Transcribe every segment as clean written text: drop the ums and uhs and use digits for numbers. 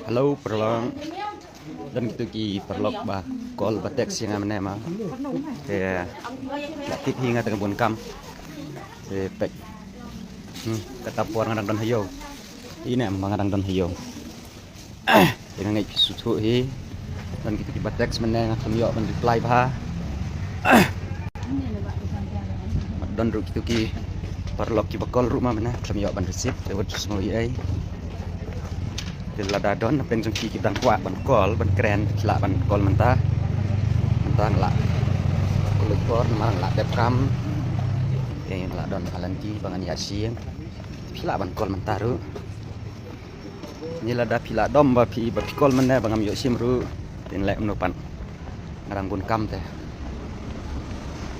Hello perlong dan ki perlok ba kol batek sing amne ma te tip hinga teng bun kam te pek kata puar ngadang don hayo ini am ngadang don hayo dengan ngai susu hi dan ki batek semene ngam yo ban reply ba don ru ki perlok ki bakol rumah mana ngam yo ban receipt lewat semua ai là đón là bên trong khi kita kuat ban kol ban keren la ban kol mentah la kolektor mang la đẹp cam yang la don halanti bangan yasin pila ban kol mentah ru ni la da pila dom ba kol menne bangam yo sim ru tin le menupan ngarang bun kam teh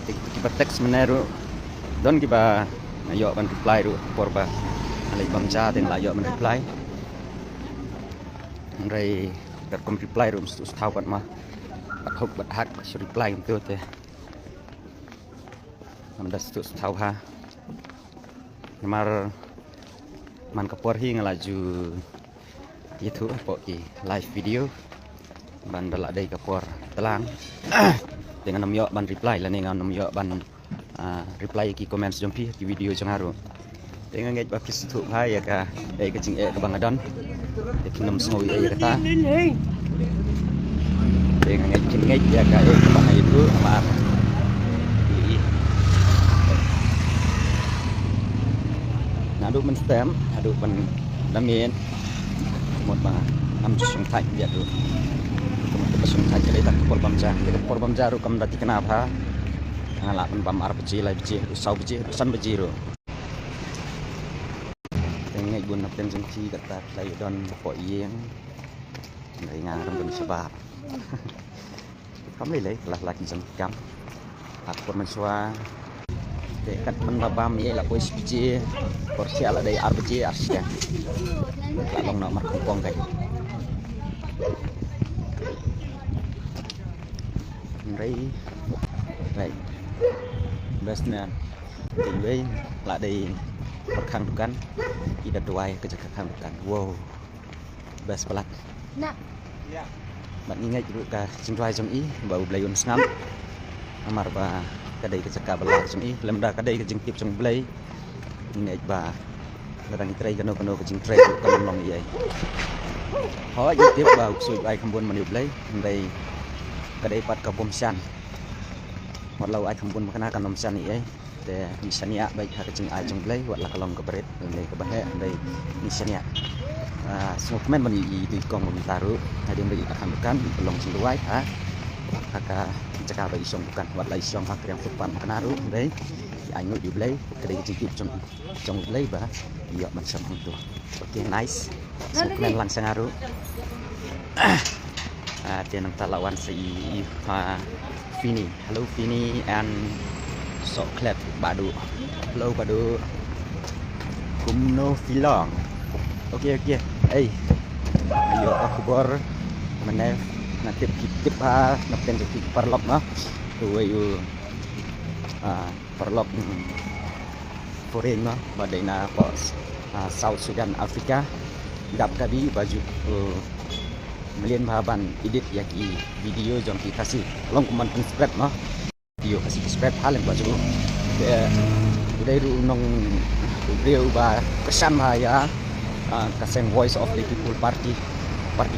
kita teks menne ru don kiba yo ban reply ru porba alai bamja tin la yo ban reply Ray đặt công reply rồi tụi thao bạn mà bắt hộp bắt hack bắt reply cũng tiêu thế làm đặt tụi thao ha nhưng mà man kapor hi ngala ju YouTube po ki live video ban dala dai kapor telang dengan nom yo ban reply la dengan nom yo ban reply ki comment jompi ki video jangaru dengan ngai ba kis thu hai ya ka dai ka jing e ka bangadon thì nằm ngồi ở ta thì ngay trên ngay ya ka e ka bangai itu ma nadu men stem adu ban damin một ba năm sung thai dia tu kemudian sung thai jadi tak por bamja ru kam dati kenapa ngala ban bam ar biji lai biji sau biji san biji ru ngay buồn nạp tên dân chi đặt đặt lại đòn bỏ yên lấy ngang trong tuần sebab không lấy là lagi dân cam aku mensua dekat menbabam ye la pois biji porsi ala dai ar biji asya la long nomor kompong kai rei bestnya tinggal la dai khang dukan tidak doai kerja khang dukan wow best pelat nak ya bạn ingat dulu ka jingrai jong i bau blayun snam amar ba kadai kerja ka bala jong i lemda kadai ke jingtip jong blay ingat ba kadang trai kano ke jing trai ka long i ai ho jingtip ba sui bai khambun mani blay ndai kadai pat ka bom san một lâu ai khambun makana ka nom san i ai de misalnya baik hari jeng ajeng play buat lah kalong keberet dari kebahe dari misalnya semua komen bani di kong taruh ada yang bagi akan bukan belum senduai kakak cakap bagi song bukan buat lagi song hak yang fupan kenaru dari anyu di play kedai jengkip jong play bah iya macam itu oke nice semua komen langsung aru dia nak lawan si Vini hello Vini and Soklet Badu hello Badu Kumno Filong oke ayo aku bor menef nanti tip napen jadi perlop mah tuh ayo perlop foreign mah badai na pos South Sudan Afrika dap kadi baju melian bahaban edit yaki video jom kita kasih long kuman spread mah video kasih spread hal yang baru dari nong beliau bah kesan bahaya kesan voice of the people party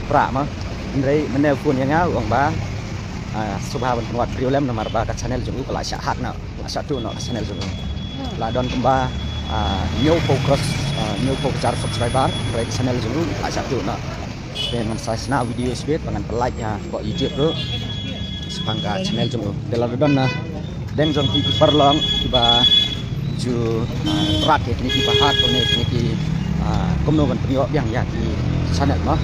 pra mah dari menelpon yang ngau orang bah subhaban penguat beliau lem nomor bah ke channel jenguk kelas syahat nak kelas satu nak channel jenguk ladon kembah new focus subscriber dari channel jenguk kelas satu nak dengan saya video speed dengan like nya kok YouTube bro sepangka channel jom dalam don na den jom ki perlong tiba ju rat ni ki pahat ko ni ki komno ban prio yang ya ki channel mah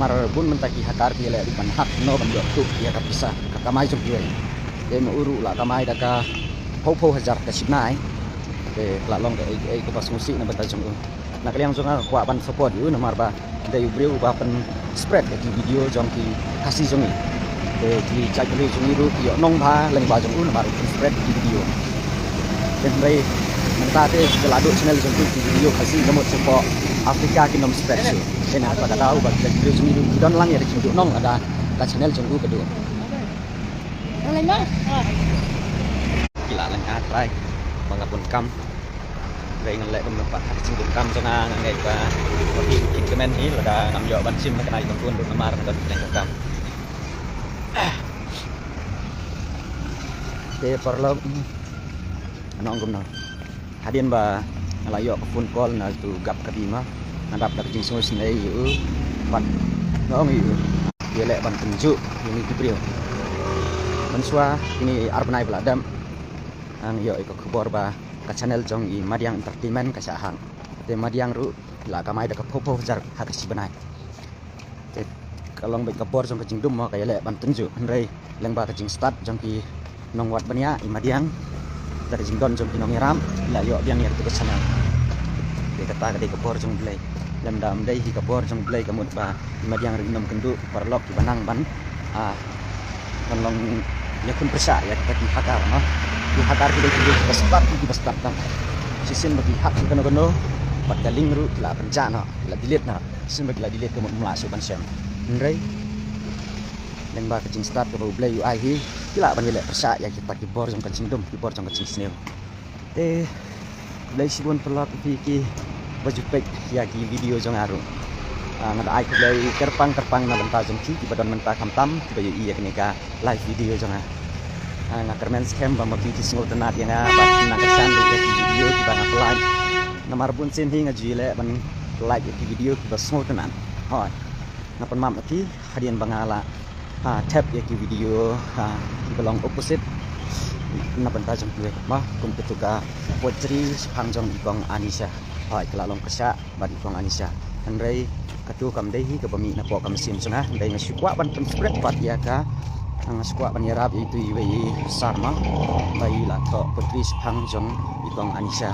mar bun mentaki hakar pi le ban hak no ban yo tu ya ka bisa ka kamai jom ye den uru la kamai da ka pho hajar ka sinai de la long ke pas musik na ban jom na kalian jom kwa ban support yu na mar ba dai brio ba pen spread ke video jom ki kasih jom thì chạy cái chúng đi thì nông tha lần vào chúng nó spread video dan đây mình ta thế cái lá đội channel chúng tôi video kasih nomor support Afrika ki nom spread dengan pada tahu bagi video sendiri don lang ya di nong ada channel jenggu kedua gila lang atrai mangapun kam đây ngân lệ đông nước bạc xin được cam cho nga ngày và khi comment ý là đã nằm dọ bắn sim cái này còn tuôn được mà đang cần đánh cam để perlu anong gum na hadian ba ngalayo ka phone call na tu gap ka bima nadap dak jing so sinai yu ban ngong yu dia lek ban tunjuk ini kibriu mensua ini arbanai beladam ang yo iko khobor ba ka channel jong i Madiang Entertainment ka sahang te Madiang ru la kamai dak popo jar hak si banai te kalong bai kabor jong ka jing dum ma ka lek ban tunjuk rei leng ba ka jing start jong ki nong wat bania i Madiang dari jingdon jong ki nong ram la yo biang yer tu ka channel de kata ka de kabor jong blai lem dam dai hi kabor jong blai kamut ba i Madiang ri nom kendu parlok ki banang ban kalong ya kun persa ya kita ki hakar no di hakar kita di bestar tam sisin bagi hak kita no pat galing ru la bencana la dilit na sisin bagi la dilit ke mula su ban sem nrei leng ba kecing start ke blai ui hi kila ban lek persa ya kita ki bor jong kecing dum ki bor jong kecing sneo blai sibun pelak ki baju pek ya ki video jong aru ngada ai ku blai kerpang na benta jong ki badon menta kamtam ki bayu iya kenika live video jong nga kermen scam ba mapi ki sngo tenat yang ba na kesan du ki video ki bang apply namar bun sin hi nga jile ban like ki video ki ba sngo tenat hoi ngapan mam ki hadian bangala tap ya ki video ki belong opposite na benta jong ki ma kum ketuka potri sepang jong ibang Anissa hoi kelalong kerja ba ibang Anissa andrei katu kam dei hi ka bami na po kam sim suna dei nga sukwa ban spread pat ya ka ang squat banyarap itu iwi sarma bayi la tho putri sepang jong ibang Anissa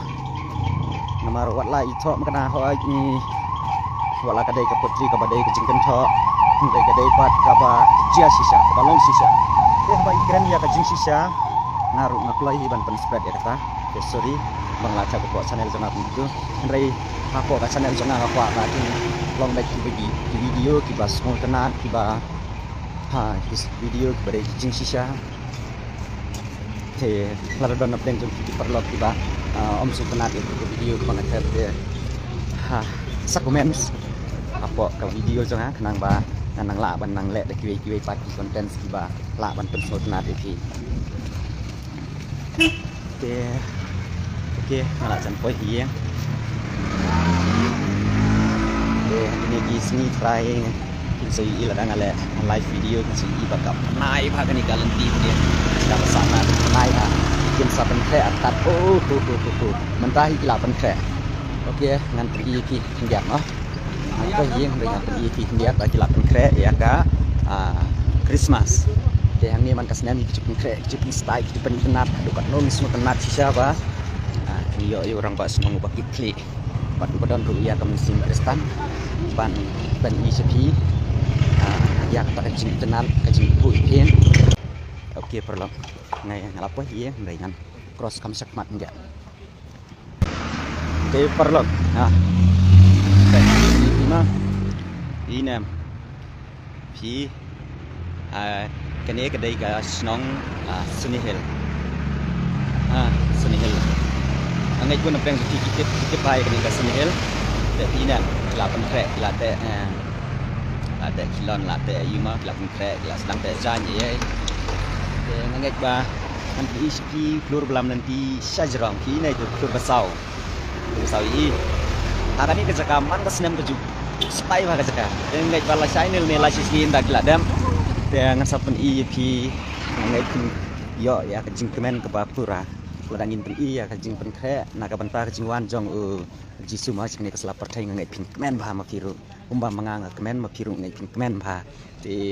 namar wat la itho makana ho ni wala kadai ka putri ka badai ka jingken tho dei kadai pat ka ba jia sisa ka balong sisa ba ikren ya ka jing sisa ngaru ngaklai ban pen spread ya kata sorry bang la ka ko channel jong itu ndrei ako ka channel jong nga kwa ka long back ki video ki bas mo tenan ki ba his video kepada jing sisa te lar don update jong ki perlok ki ba om su penat itu video ko na ter de sa comments apa ka video jong kenang ba nang la ban nang le de ki pat ki content ki ba la ban pen so tenat ki te oke ngala chan poi hi ini ki sini try so ila dang ale live video si bakap nai pha kan ikalan ti dia dapat sana nai kin sa pen kre atat mentah ila pen kre okey ngan tri ki ndiak no ko yeng dengan tri ki ndiak ka ila pen kre ya ka Christmas de hang ni man kasnan ki pen kre ki style ki pen tenat dukat no mismo tenat sisa ba yo orang ba senong ba ki klik pat badon ru ya kam sim restan ban ICP yang tak kecil tenal kecil puin oke perlu ngai ngalapo iya dengan cross kam sakmat enggak oke perlu ini pi kene kedai ka snong Sunny Hill Sunny Hill angai pun apa yang kita pai kene ka Sunny Hill dan ini lapan trek late ada kilon late yuma lapan trek la sedang te jan ye ngai ba nanti iski flur belam nanti sajrong ki nai tu flur basau i akan ni kecakaman kesenam keju spai ba kecaka ngai ba la channel ni la sisi ndak la dam dengan sapen EP ngai pun yo ya kejing kemen ke bapura ladang inten iya kejing pen kre na ka banta kejing wan jong jisu ma chini kesla perthai ngai pin kemen ba ma piru umba manga kemen ma piru ngai pin kemen ba ti